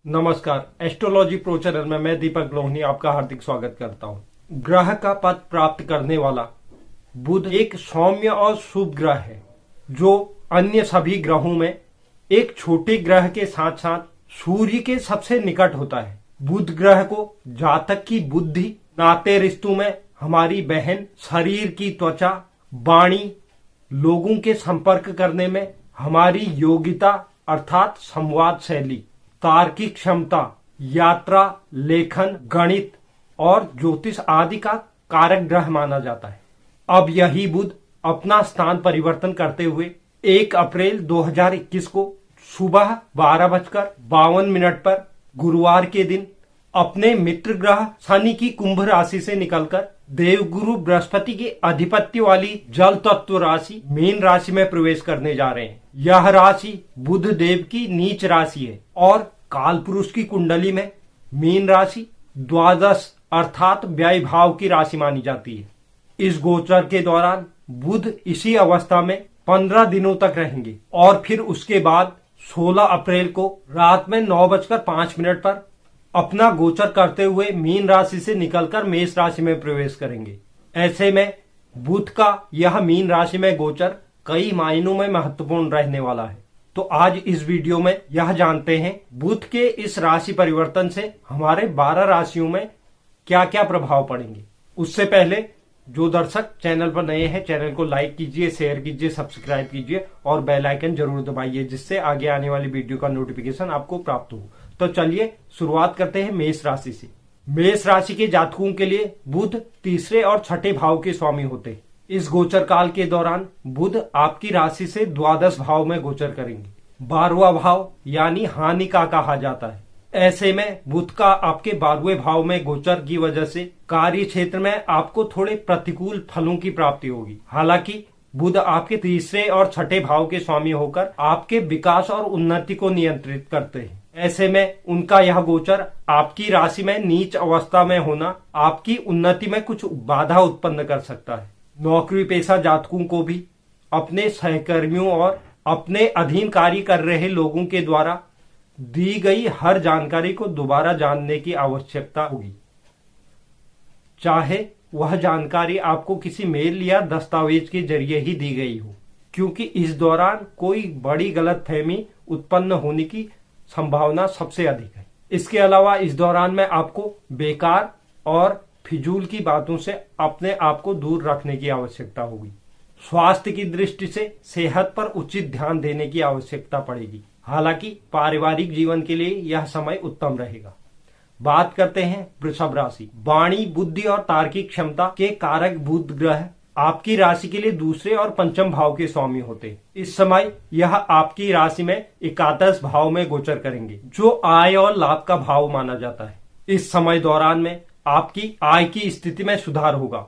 नमस्कार, astrology pro channel में मैं दीपक लोहनी आपका हार्दिक स्वागत करता हूं। ग्रह का पद प्राप्त करने वाला बुध एक सौम्य और शुभ ग्रह है जो अन्य सभी ग्रहों में एक छोटे ग्रह के साथ साथ सूर्य के सबसे निकट होता है। बुध ग्रह को जातक की बुद्धि, नाते रिश्तों में हमारी बहन, शरीर की त्वचा, वाणी, लोगों के संपर्क करने में हमारी योग्यता अर्थात संवाद शैली, तार्किक क्षमता, यात्रा, लेखन, गणित और ज्योतिष आदि का कारक ग्रह माना जाता है। अब यही बुध अपना स्थान परिवर्तन करते हुए 1 अप्रैल 2021 को सुबह 12:52 पर गुरुवार के दिन अपने मित्र ग्रह शनि की कुंभ राशि से निकलकर देवगुरु बृहस्पति के आधिपत्य वाली जल तत्व राशि मीन राशि में प्रवेश करने जा रहे हैं। यह राशि बुध देव की नीच राशि है और काल पुरुष की कुंडली में मीन राशि द्वादश अर्थात व्यय भाव की राशि मानी जाती है। इस गोचर के दौरान बुध इसी अवस्था में 15 दिनों तक रहेंगे और फिर उसके बाद 16 अप्रैल को रात में 9:05 पर अपना गोचर करते हुए मीन राशि से निकलकर मेष राशि में प्रवेश करेंगे। ऐसे में बुध का यह मीन राशि में गोचर कई मायनों में महत्वपूर्ण रहने वाला है। तो आज इस वीडियो में यह जानते हैं बुध के इस राशि परिवर्तन से हमारे 12 राशियों में क्या क्या प्रभाव पड़ेंगे। उससे पहले जो दर्शक चैनल पर नए हैं, चैनल को लाइक कीजिए, शेयर कीजिए, सब्सक्राइब कीजिए और बेल आइकन जरूर दबाइए जिससे आगे आने वाली वीडियो का नोटिफिकेशन आपको प्राप्त हो। तो चलिए शुरुआत करते हैं मेष राशि से। मेष राशि के जातकों के लिए बुध तीसरे और छठे भाव के स्वामी होते हैं। इस गोचर काल के दौरान बुध आपकी राशि से द्वादश भाव में गोचर करेंगे। 12वां भाव यानी हानि का कहा जाता है। ऐसे में बुध का आपके 12वें भाव में गोचर की वजह से कार्य क्षेत्र में आपको थोड़े प्रतिकूल फलों की प्राप्ति होगी। हालांकि बुध आपके तीसरे और छठे भाव के स्वामी होकर आपके विकास और उन्नति को नियंत्रित करते हैं। ऐसे में उनका यह गोचर आपकी राशि में नीच अवस्था में होना आपकी उन्नति में कुछ बाधा उत्पन्न कर सकता है। नौकरी पेशा जातकों को भी अपने सहकर्मियों और अपने अधीन कार्य कर रहे लोगों के द्वारा दी गई हर जानकारी को दोबारा जानने की आवश्यकता होगी, चाहे वह जानकारी आपको किसी मेल या दस्तावेज के जरिए ही दी गई हो, क्योंकि इस दौरान कोई बड़ी गलतफहमी उत्पन्न होने की संभावना सबसे अधिक है। इसके अलावा इस दौरान में आपको बेकार और फिजूल की बातों से अपने आप को दूर रखने की आवश्यकता होगी। स्वास्थ्य की दृष्टि से सेहत पर उचित ध्यान देने की आवश्यकता पड़ेगी। हालांकि पारिवारिक जीवन के लिए यह समय उत्तम रहेगा। बात करते हैं वृषभ राशि। वाणी, बुद्धि और तार्किक क्षमता के कारक बुध ग्रह आपकी राशि के लिए दूसरे और पंचम भाव के स्वामी होते हैं। इस समय यह आपकी राशि में एकादश भाव में गोचर करेंगे जो आय और लाभ का भाव माना जाता है। इस समय दौरान में आपकी आय की स्थिति में सुधार होगा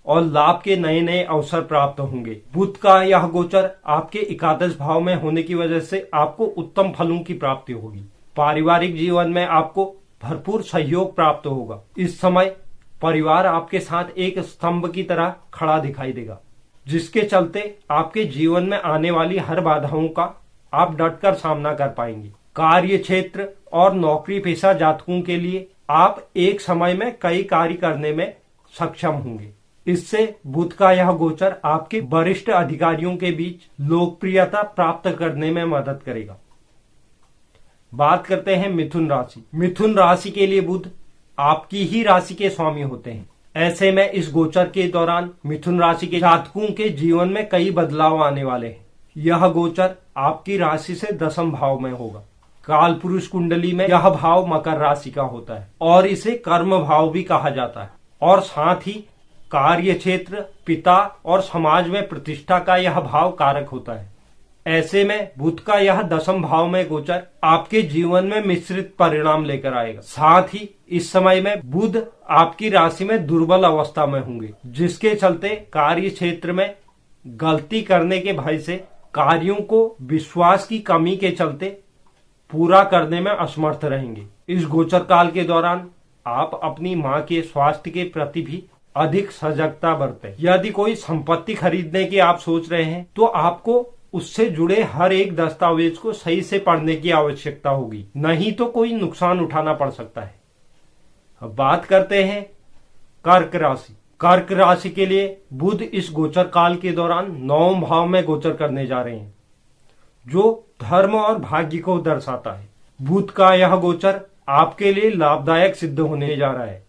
और लाभ के नए नए अवसर प्राप्त होंगे। बुध का यह गोचर आपके एकादश भाव में होने की वजह से आपको उत्तम फलों की प्राप्ति होगी। पारिवारिक जीवन में आपको भरपूर सहयोग प्राप्त होगा। इस समय परिवार आपके साथ एक स्तंभ की तरह खड़ा दिखाई देगा, जिसके चलते आपके जीवन में आने वाली हर बाधाओं का आप डटकर सामना कर पाएंगे। कार्य क्षेत्र और नौकरी पेशा जातकों के लिए आप एक समय में कई कार्य करने में सक्षम होंगे। इससे बुध का यह गोचर आपके वरिष्ठ अधिकारियों के बीच लोकप्रियता प्राप्त करने में मदद करेगा। बात करते हैं मिथुन राशि। मिथुन राशि के लिए बुध आपकी ही राशि के स्वामी होते हैं। ऐसे में इस गोचर के दौरान मिथुन राशि के जातकों के जीवन में कई बदलाव आने वाले हैं। यह गोचर आपकी राशि से दसम भाव में होगा। काल पुरुष कुंडली में यह भाव मकर राशि का होता है और इसे कर्म भाव भी कहा जाता है और साथ ही कार्य क्षेत्र, पिता और समाज में प्रतिष्ठा का यह भाव कारक होता है। ऐसे में बुध का यह दसम भाव में गोचर आपके जीवन में मिश्रित परिणाम लेकर आएगा। साथ ही इस समय में बुध आपकी राशि में दुर्बल अवस्था में होंगे, जिसके चलते कार्य क्षेत्र में गलती करने के भय से कार्यों को विश्वास की कमी के चलते पूरा करने में असमर्थ रहेंगे। इस गोचर काल के दौरान आप अपनी मां के स्वास्थ्य के प्रति भी अधिक सजगता बरतें। यदि कोई संपत्ति खरीदने की आप सोच रहे हैं तो आपको उससे जुड़े हर एक दस्तावेज को सही से पढ़ने की आवश्यकता होगी, नहीं तो कोई नुकसान उठाना पड़ सकता है। अब बात करते हैं कर्क राशि। कर्क राशि के लिए बुध इस गोचर काल के दौरान 9वें भाव में गोचर करने जा रहे हैं, जो धर्म और भाग्य को दर्शाता है। बुध का यह गोचर आपके लिए लाभदायक सिद्ध होने जा रहा है।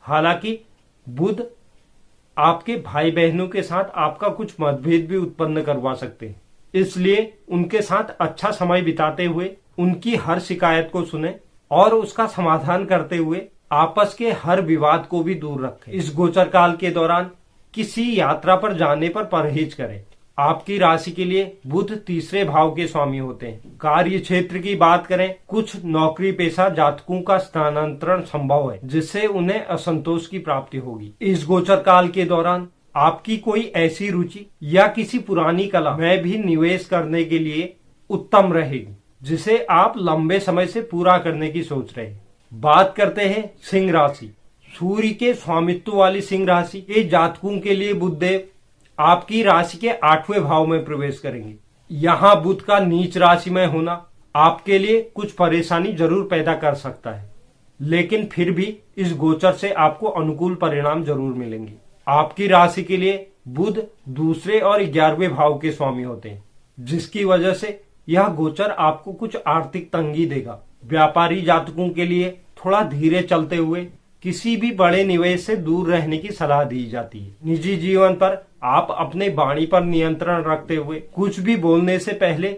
हालांकि बुध आपके भाई बहनों के साथ आपका कुछ मतभेद भी उत्पन्न करवा सकते हैं, इसलिए उनके साथ अच्छा समय बिताते हुए उनकी हर शिकायत को सुने और उसका समाधान करते हुए आपस के हर विवाद को भी दूर रखें। इस गोचर काल के दौरान किसी यात्रा पर जाने पर परहेज करें। आपकी राशि के लिए बुध तीसरे भाव के स्वामी होते हैं। कार्य क्षेत्र की बात करें, कुछ नौकरी पेशा जातकों का स्थानांतरण संभव है, जिससे उन्हें असंतोष की प्राप्ति होगी। इस गोचर काल के दौरान आपकी कोई ऐसी रुचि या किसी पुरानी कला में भी निवेश करने के लिए उत्तम रहेगी, जिसे आप लंबे समय से पूरा करने की सोच रहे हैं। बात करते हैं सिंह राशि। सूर्य के स्वामित्व वाली सिंह राशि के जातकों के लिए बुधदेव आपकी राशि के 8वें भाव में प्रवेश करेंगे। यहाँ बुध का नीच राशि में होना आपके लिए कुछ परेशानी जरूर पैदा कर सकता है, लेकिन फिर भी इस गोचर से आपको अनुकूल परिणाम जरूर मिलेंगे। आपकी राशि के लिए बुध दूसरे और 11वें भाव के स्वामी होते हैं, जिसकी वजह से यह गोचर आपको कुछ आर्थिक तंगी देगा। व्यापारी जातकों के लिए थोड़ा धीरे चलते हुए किसी भी बड़े निवेश से दूर रहने की सलाह दी जाती है। निजी जीवन पर आप अपने वाणी पर नियंत्रण रखते हुए कुछ भी बोलने से पहले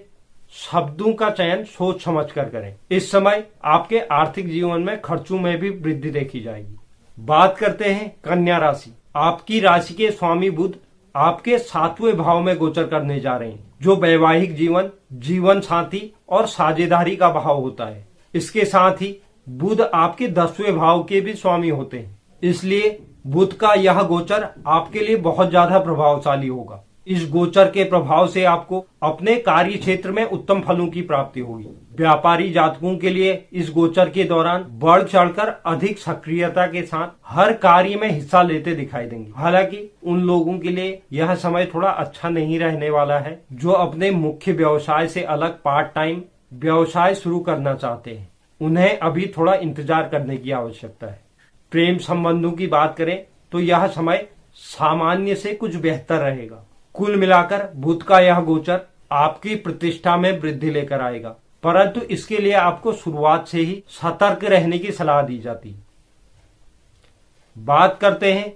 शब्दों का चयन सोच समझ कर करें। इस समय आपके आर्थिक जीवन में खर्चों में भी वृद्धि देखी जाएगी। बात करते हैं कन्या राशि। आपकी राशि के स्वामी बुध आपके 7वें भाव में गोचर करने जा रहे हैं, जो वैवाहिक जीवन, जीवन साथी और साझेदारी का भाव होता है। इसके साथ ही बुध आपके 10वें भाव के भी स्वामी होते हैं, इसलिए बुध का यह गोचर आपके लिए बहुत ज्यादा प्रभावशाली होगा। इस गोचर के प्रभाव से आपको अपने कार्य क्षेत्र में उत्तम फलों की प्राप्ति होगी। व्यापारी जातकों के लिए इस गोचर के दौरान बढ़ चढ़कर अधिक सक्रियता के साथ हर कार्य में हिस्सा लेते दिखाई देंगे। हालांकि उन लोगों के लिए यह समय थोड़ा अच्छा नहीं रहने वाला है जो अपने मुख्य व्यवसाय से अलग पार्ट टाइम व्यवसाय शुरू करना चाहते हैं। उन्हें अभी थोड़ा इंतजार करने की आवश्यकता है। प्रेम संबंधों की बात करें तो यह समय सामान्य से कुछ बेहतर रहेगा। कुल मिलाकर बुध का यह गोचर आपकी प्रतिष्ठा में वृद्धि लेकर आएगा, परंतु इसके लिए आपको शुरुआत से ही सतर्क रहने की सलाह दी जाती है। बात करते हैं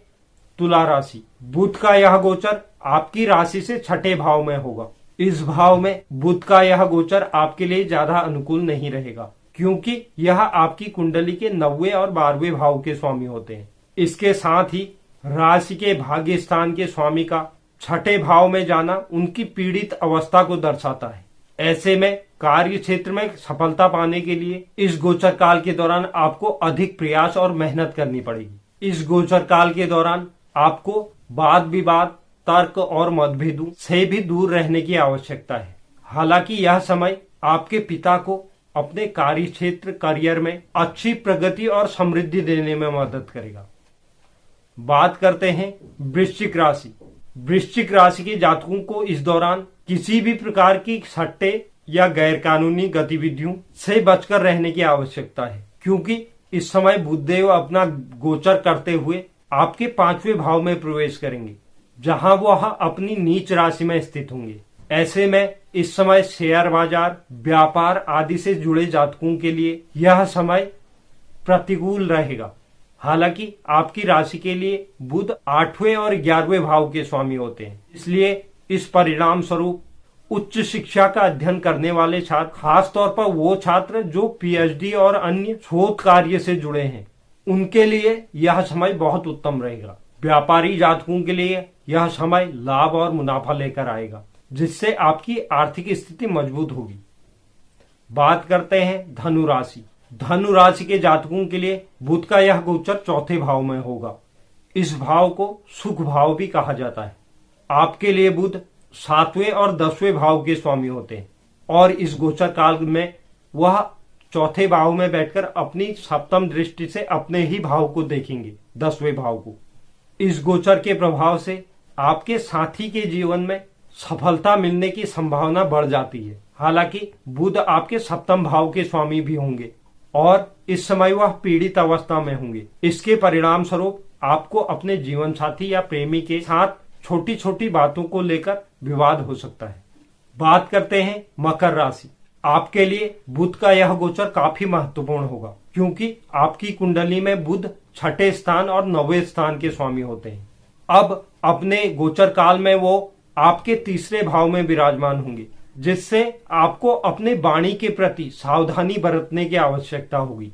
तुला राशि। बुध का यह गोचर आपकी राशि से 6ठे भाव में होगा। इस भाव में बुध का यह गोचर आपके लिए ज्यादा अनुकूल नहीं रहेगा, क्योंकि यह आपकी कुंडली के 9वें और 12वें भाव के स्वामी होते हैं। इसके साथ ही राशि के भाग्य स्थान के स्वामी का 6ठे भाव में जाना उनकी पीड़ित अवस्था को दर्शाता है। ऐसे में कार्य क्षेत्र में सफलता पाने के लिए इस गोचर काल के दौरान आपको अधिक प्रयास और मेहनत करनी पड़ेगी। इस गोचर काल के दौरान आपको वाद विवाद, तर्क और मतभेदों से भी दूर रहने की आवश्यकता है। हालांकि यह समय आपके पिता को अपने कार्य क्षेत्र करियर में अच्छी प्रगति और समृद्धि देने में मदद करेगा। बात करते हैं वृश्चिक राशि। वृश्चिक राशि के जातकों को इस दौरान किसी भी प्रकार की सट्टे या गैरकानूनी गतिविधियों से बचकर रहने की आवश्यकता है, क्योंकि इस समय बुधदेव अपना गोचर करते हुए आपके 5वें भाव में प्रवेश करेंगे, जहां वह अपनी नीच राशि में स्थित होंगे। ऐसे में इस समय शेयर बाजार, व्यापार आदि से जुड़े जातकों के लिए यह समय प्रतिकूल रहेगा। हालांकि आपकी राशि के लिए बुध 8वें और 11वें भाव के स्वामी होते हैं, इसलिए इस परिणाम स्वरूप उच्च शिक्षा का अध्ययन करने वाले छात्र, खास तौर पर वो छात्र जो पीएचडी और अन्य शोध कार्य से जुड़े हैं, उनके लिए यह समय बहुत उत्तम रहेगा। व्यापारी जातकों के लिए यह समय लाभ और मुनाफा लेकर आएगा, जिससे आपकी आर्थिक स्थिति मजबूत होगी। बात करते हैं धनु राशि। धनु राशि के जातकों के लिए बुध का यह गोचर 4थे भाव में होगा। इस भाव को सुख भाव भी कहा जाता है। आपके लिए बुध 7वें और 10वें भाव के स्वामी होते हैं और इस गोचर काल में वह 4थे भाव में बैठकर अपनी सप्तम दृष्टि से अपने ही भाव को देखेंगे, 10वें भाव को। इस गोचर के प्रभाव से आपके साथी के जीवन में सफलता मिलने की संभावना बढ़ जाती है। हालांकि बुध आपके सप्तम भाव के स्वामी भी होंगे और इस समय वह पीड़ित अवस्था में होंगे। इसके परिणाम स्वरूप आपको अपने जीवन साथी या प्रेमी के साथ छोटी छोटी बातों को लेकर विवाद हो सकता है। बात करते हैं मकर राशि। आपके लिए बुध का यह गोचर काफी महत्वपूर्ण होगा, क्योंकि आपकी कुंडली में बुध छठे स्थान और नौवें स्थान के स्वामी होते हैं। अब अपने गोचर काल में वो आपके तीसरे भाव में विराजमान होंगे, जिससे आपको अपने वाणी के प्रति सावधानी बरतने की आवश्यकता होगी।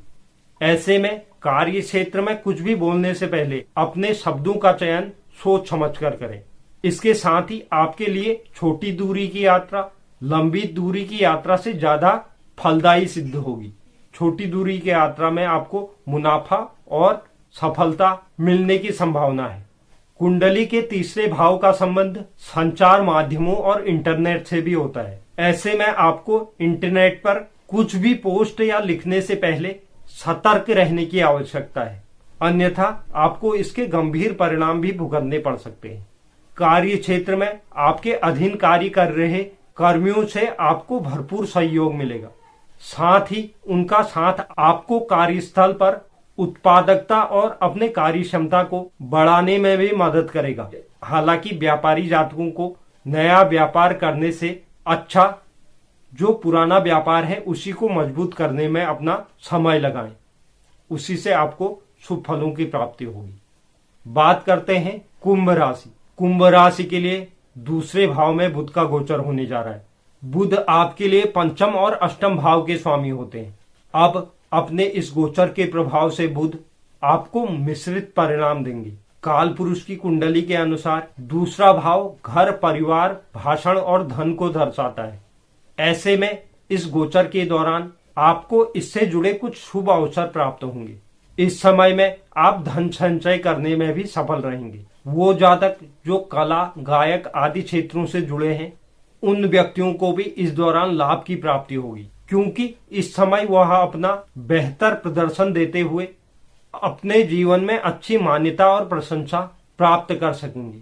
ऐसे में कार्य क्षेत्र में कुछ भी बोलने से पहले अपने शब्दों का चयन सोच समझ कर करें। इसके साथ ही आपके लिए छोटी दूरी की यात्रा लंबी दूरी की यात्रा से ज्यादा फलदायी सिद्ध होगी। छोटी दूरी की यात्रा में आपको मुनाफा और सफलता मिलने की संभावना है। कुंडली के तीसरे भाव का संबंध संचार माध्यमों और इंटरनेट से भी होता है। ऐसे में आपको इंटरनेट पर कुछ भी पोस्ट या लिखने से पहले सतर्क रहने की आवश्यकता है, अन्यथा आपको इसके गंभीर परिणाम भी भुगतने पड़ सकते हैं। कार्य क्षेत्र में आपके अधीन कार्य कर रहे कर्मियों से आपको भरपूर सहयोग मिलेगा। साथ ही उनका साथ आपको कार्यस्थल पर उत्पादकता और अपने कार्य क्षमता को बढ़ाने में भी मदद करेगा। हालांकि व्यापारी जातकों को नया व्यापार करने से अच्छा जो पुराना व्यापार है उसी को मजबूत करने में अपना समय लगाएं, उसी से आपको शुभ फलों की प्राप्ति होगी। बात करते हैं कुंभ राशि। कुंभ राशि के लिए दूसरे भाव में बुध का गोचर होने जा रहा है। बुध आपके लिए पंचम और अष्टम भाव के स्वामी होते हैं। अब अपने इस गोचर के प्रभाव से बुध आपको मिश्रित परिणाम देंगे। काल पुरुष की कुंडली के अनुसार दूसरा भाव घर, परिवार, भाषण और धन को दर्शाता है। ऐसे में इस गोचर के दौरान आपको इससे जुड़े कुछ शुभ अवसर प्राप्त होंगे। इस समय में आप धन संचय करने में भी सफल रहेंगे। वो जातक जो कला, गायक आदि क्षेत्रों से जुड़े हैं, उन व्यक्तियों को भी इस दौरान लाभ की प्राप्ति होगी, क्योंकि इस समय वह अपना बेहतर प्रदर्शन देते हुए अपने जीवन में अच्छी मान्यता और प्रशंसा प्राप्त कर सकेंगे।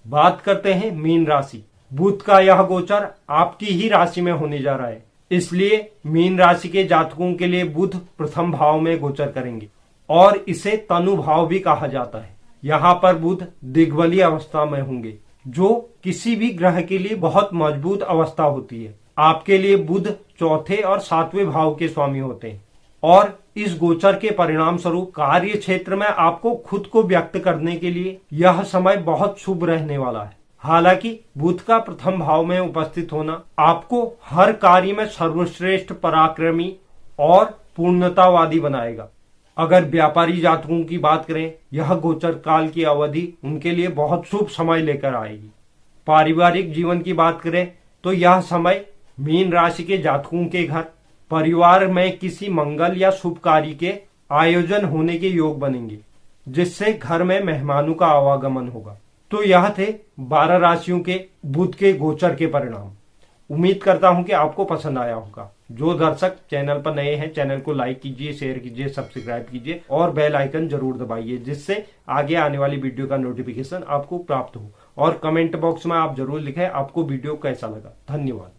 बात करते हैं मीन राशि। बुध का यह गोचर आपकी ही राशि में होने जा रहा है, इसलिए मीन राशि के जातकों के लिए बुध प्रथम भाव में गोचर करेंगे और इसे तनु भाव भी कहा जाता है। यहाँ पर बुध दिग्बलीय अवस्था में होंगे, जो किसी भी ग्रह के लिए बहुत मजबूत अवस्था होती है। आपके लिए बुध चौथे और सातवें भाव के स्वामी होते हैं और इस गोचर के परिणाम स्वरूप कार्य क्षेत्र में आपको खुद को व्यक्त करने के लिए यह समय बहुत शुभ रहने वाला है। हालांकि बुध का प्रथम भाव में उपस्थित होना आपको हर कार्य में सर्वश्रेष्ठ, पराक्रमी और पूर्णतावादी बनाएगा। अगर व्यापारी जातकों की बात करें, यह गोचर काल की अवधि उनके लिए बहुत शुभ समय लेकर आएगी। पारिवारिक जीवन की बात करें तो यह समय मीन राशि के जातकों के घर, परिवार में किसी मंगल या शुभ कार्य के आयोजन होने के योग बनेंगे, जिससे घर में मेहमानों का आवागमन होगा। तो यह थे 12 राशियों के बुध के गोचर के परिणाम। उम्मीद करता हूं कि आपको पसंद आया होगा। जो दर्शक चैनल पर नए हैं, चैनल को लाइक कीजिए, शेयर कीजिए, सब्सक्राइब कीजिए और बेल आइकन जरूर दबाइए, जिससे आगे आने वाली वीडियो का नोटिफिकेशन आपको प्राप्त हो। और कमेंट बॉक्स में आप जरूर लिखें आपको वीडियो कैसा लगा। धन्यवाद।